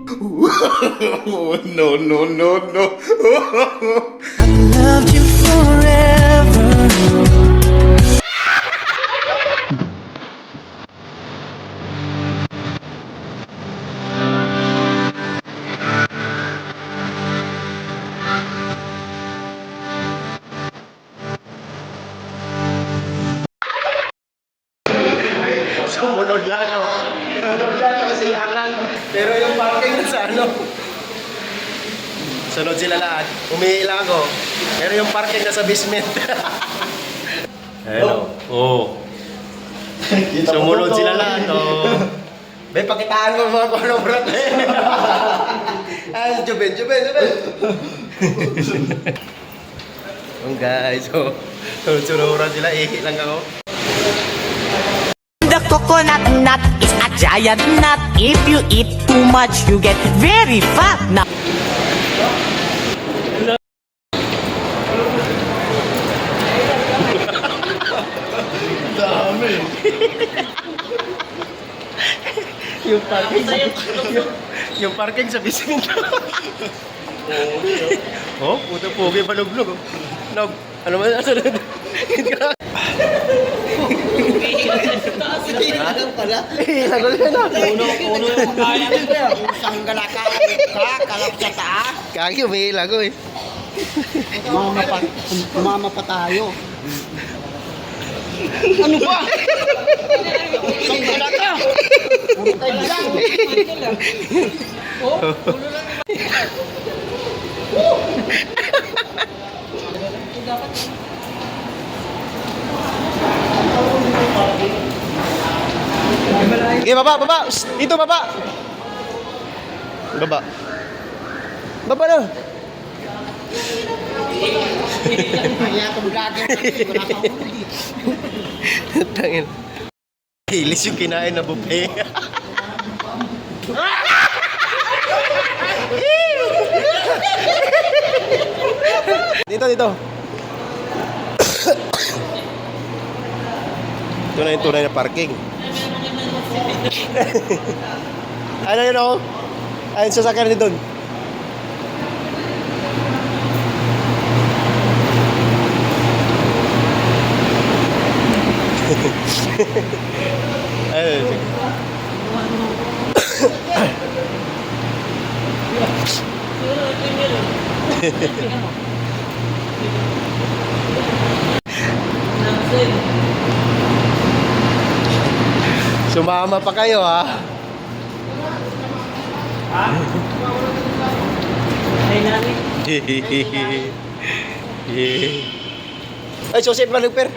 No, no, no, no. I loved you forever. Sumunod lang ako. Sumunod lang kasi lang. Pero yung parking na sa ano. Sunod sila lahat. Umihi lang ako. Pero yung parking na sa basement. Hello. Oh. Sumunod sila lahat. Oh. Be, pakitaan mo mga kolong brat. Ay, Juben. Oh guys, so sunuran sila. Ihi lang ako. The coconut nut is a giant nut. If you eat too much, you get very fat. Now, Yung parking sa yung parking sa basement. Oh, puto pogi paluglog. Nog, ano man sunod? Ilang pala. Ilang ulit na. Uno yung kaya ko eh. Usang galaka kalap sa taas. Kagi, umiilang ko eh. Umama pa tayo. Ano ba? Usang galaka. Puro tayo bilang. Okay, baba. Shh, dito, baba. Baba. Baba na. Kaya itong vlogger kasi wala sa ulo eh. Tangin. Hilis yung kinain na buffet. Dito. Ito na yung tunay na parking. Ano yun ako? Ayun, sasakyan din doon. Ayun. Sumama pa kayo ha. Ay, Joseph Maluper.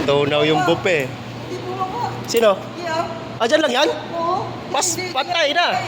Tunaw yung bupe. Sino? Ah, dyan lang yan? Mas patay na.